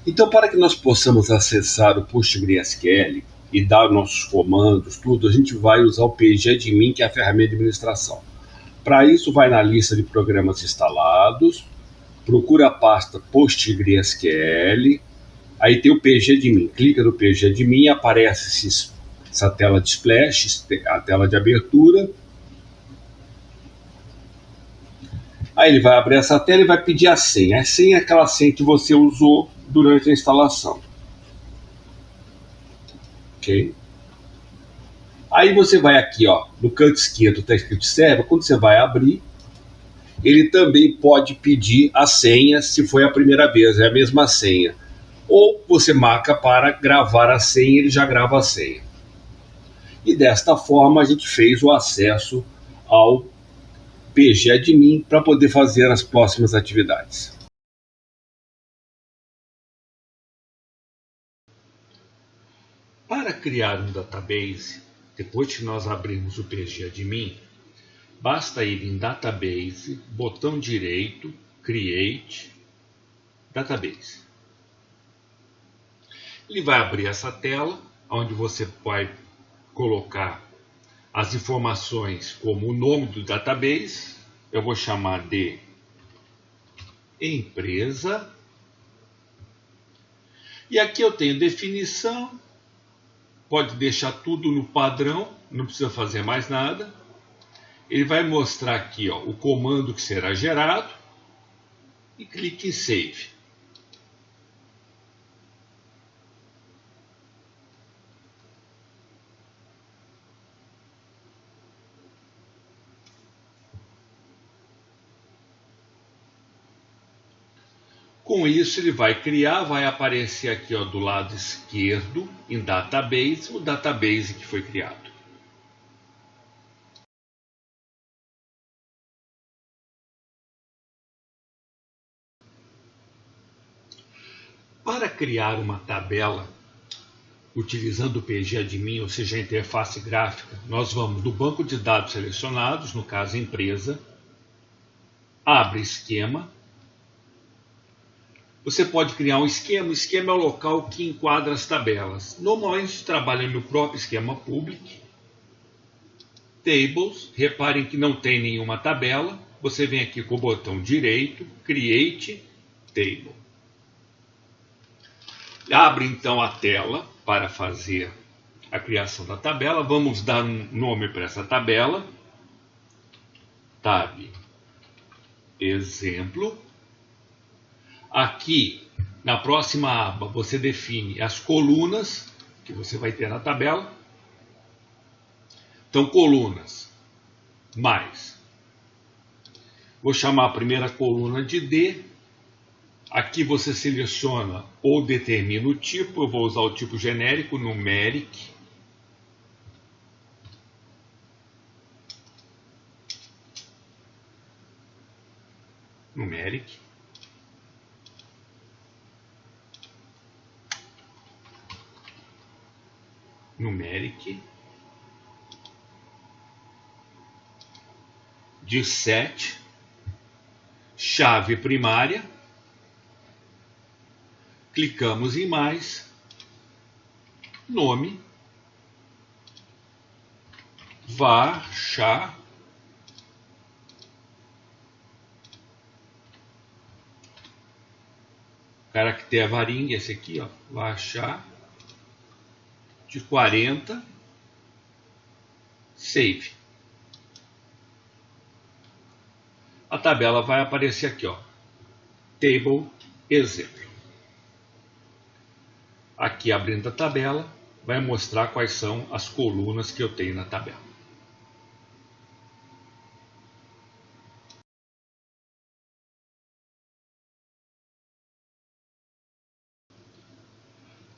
Então, para que nós possamos acessar o PostgreSQL e dar nossos comandos, tudo, a gente vai usar o pgadmin, que é a ferramenta de administração. Para isso, vai na lista de programas instalados, procura a pasta PostgreSQL, aí tem o pgadmin, clica no pgadmin e aparece essa tela de splash, a tela de abertura. Aí ele vai abrir essa tela e vai pedir a senha. A senha é aquela senha que você usou durante a instalação. Ok? Aí você vai aqui, ó, no canto esquerdo está escrito server. Quando você vai abrir, ele também pode pedir a senha se foi a primeira vez, é a mesma senha. Ou você marca para gravar a senha, ele já grava a senha. E desta forma a gente fez o acesso ao pgadmin para poder fazer as próximas atividades. Para criar um database, depois que nós abrirmos o pgadmin, basta ir em Database, botão direito, Create, Database. Ele vai abrir essa tela, onde você vai colocar as informações como o nome do database. Eu vou chamar de empresa. E aqui eu tenho definição. Pode deixar tudo no padrão, não precisa fazer mais nada. Ele vai mostrar aqui, ó, o comando que será gerado e clique em Save. Com isso ele vai criar, vai aparecer aqui, ó, do lado esquerdo, em Database, o database que foi criado. Para criar uma tabela, utilizando o pgadmin, ou seja, a interface gráfica, nós vamos no banco de dados selecionados, no caso empresa, abre esquema. Você pode criar um esquema. O esquema é o local que enquadra as tabelas. Normalmente trabalha no próprio esquema public. Tables, reparem que não tem nenhuma tabela. Você vem aqui com o botão direito, Create Table. Abre então a tela para fazer a criação da tabela. Vamos dar um nome para essa tabela. Tab Exemplo. Aqui, na próxima aba, você define as colunas que você vai ter na tabela. Então, colunas mais. Vou chamar a primeira coluna de D. Aqui você seleciona ou determina o tipo. Eu vou usar o tipo genérico, numeric. Numeric. Numeric. De set. Chave primária. Clicamos em mais. Nome. Varchar. Caractere varing, esse aqui, ó, varchar. De 40. Save. A tabela vai aparecer aqui, ó. Table Exemplo. Aqui, abrindo a tabela, vai mostrar quais são as colunas que eu tenho na tabela.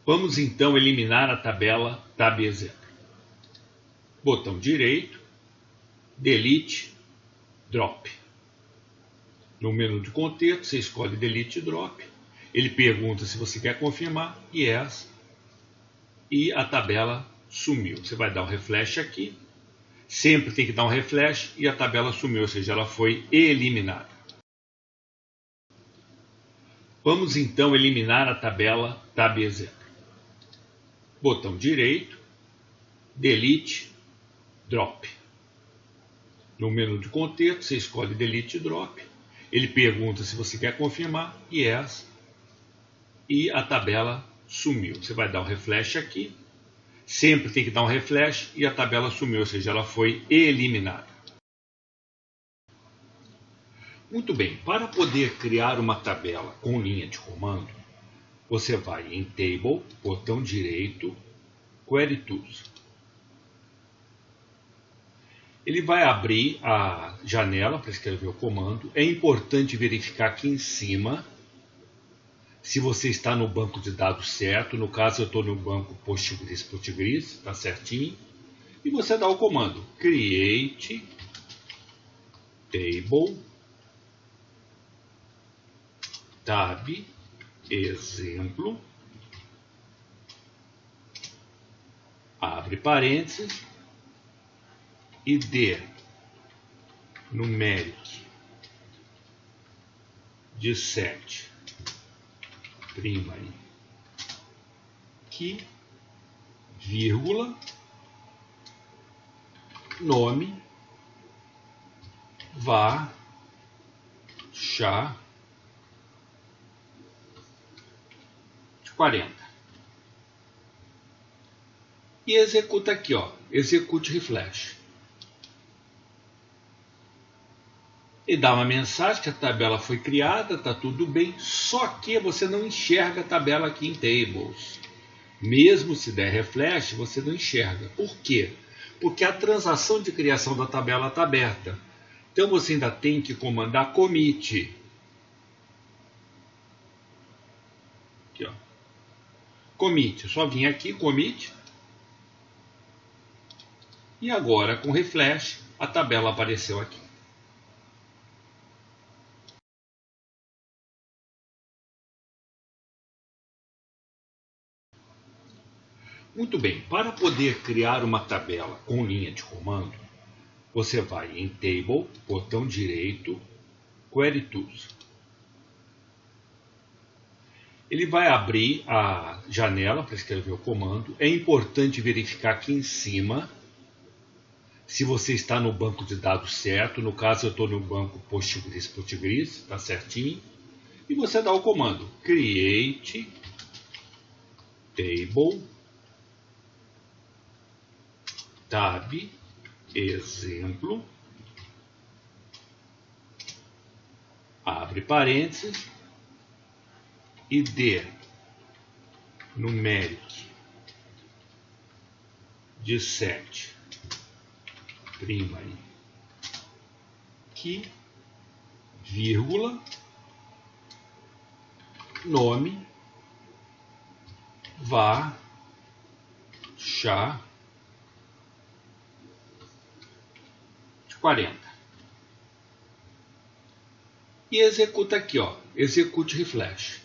Vamos então eliminar a tabela Tab Exemplo. Botão direito, Delete, Drop. No menu de contexto, você escolhe Delete Drop. Ele pergunta se você quer confirmar, Yes, e a tabela sumiu. Você vai dar um refresh aqui. Sempre tem que dar um refresh e a tabela sumiu, ou seja, ela foi eliminada. Vamos então eliminar a tabela Tab Exemplo. Botão direito, Delete, Drop. No menu de contexto, você escolhe Delete Drop. Ele pergunta se você quer confirmar, Yes, e a tabela sumiu. Você vai dar um refresh aqui. Sempre tem que dar um refresh e a tabela sumiu, ou seja, ela foi eliminada. Muito bem, para poder criar uma tabela com linha de comando, você vai em Table, botão direito, Query Tools. Ele vai abrir a janela para escrever o comando. É importante verificar aqui em cima se você está no banco de dados certo. No caso, eu estou no banco Postgres, está certinho. E você dá o comando Create Table Tab Exemplo, abre parênteses, ID numeric de 7 primary key, vírgula, nome var chá de 40 e executa aqui, ó, execute refresh. E dá uma mensagem que a tabela foi criada, está tudo bem, só que você não enxerga a tabela aqui em Tables. Mesmo se der refresh, você não enxerga. Por quê? Porque a transação de criação da tabela está aberta. Então você ainda tem que comandar commit. Aqui, ó. Commit, só vim aqui, commit. E agora, com refresh, a tabela apareceu aqui. Muito bem, para poder criar uma tabela com linha de comando, você vai em Table, botão direito, Query Tools. Ele vai abrir a janela para escrever o comando. É importante verificar aqui em cima se você está no banco de dados certo. No caso, eu estou no banco Postgres, está certinho. E você dá o comando Create Table Tab Exemplo, abre parênteses, ID numeric de 7 primary key, vírgula, nome var chá 40 e executa aqui, ó, execute refresh.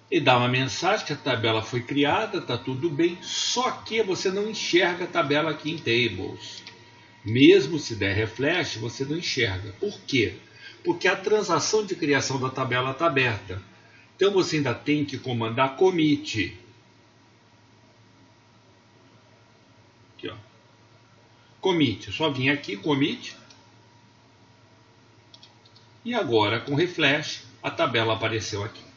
E dá uma mensagem que a tabela foi criada, está tudo bem, só que você não enxerga a tabela aqui em Tables. Mesmo se der refresh, você não enxerga. Por quê? Porque a transação de criação da tabela está aberta. Então você ainda tem que comandar commit. Aqui, ó. Commit, só vim aqui, commit. E agora, com refresh, a tabela apareceu aqui.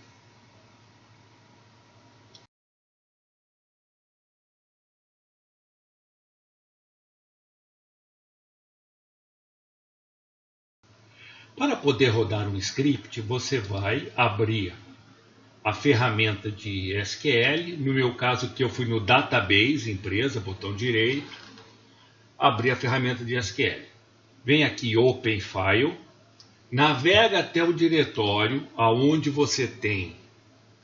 Para poder rodar um script, você vai abrir a ferramenta de SQL. No meu caso aqui, eu fui no Database, empresa, botão direito. Abrir a ferramenta de SQL. Vem aqui Open File, navega até o diretório onde você tem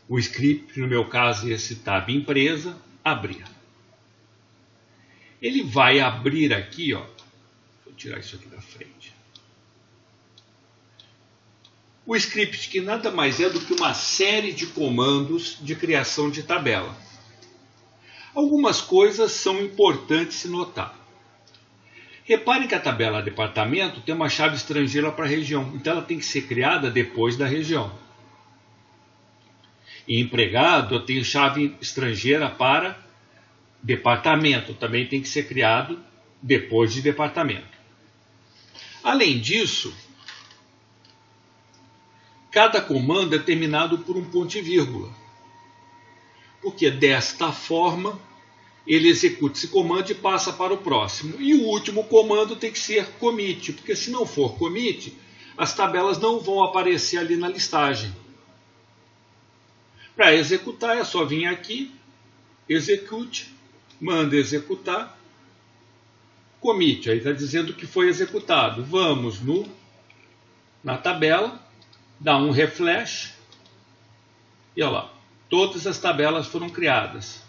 o script, no meu caso esse tab empresa, abrir. Ele vai abrir aqui, ó, vou tirar isso aqui da frente. O script que nada mais é do que uma série de comandos de criação de tabela. Algumas coisas são importantes se notar. Reparem que a tabela departamento tem uma chave estrangeira para a região, então ela tem que ser criada depois da região. E empregado, eu tenho chave estrangeira para departamento, também tem que ser criado depois de departamento. Além disso, cada comando é terminado por um ponto e vírgula, porque desta forma ele executa esse comando e passa para o próximo. E o último comando tem que ser commit, porque se não for commit, as tabelas não vão aparecer ali na listagem. Para executar é só vir aqui, execute, manda executar, commit, aí está dizendo que foi executado. Vamos na tabela, dá um refresh, e olha lá, todas as tabelas foram criadas.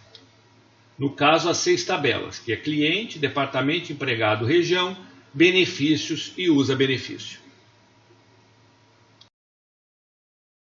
No caso, as 6 tabelas, que é cliente, departamento, empregado, região, benefícios e usa benefício.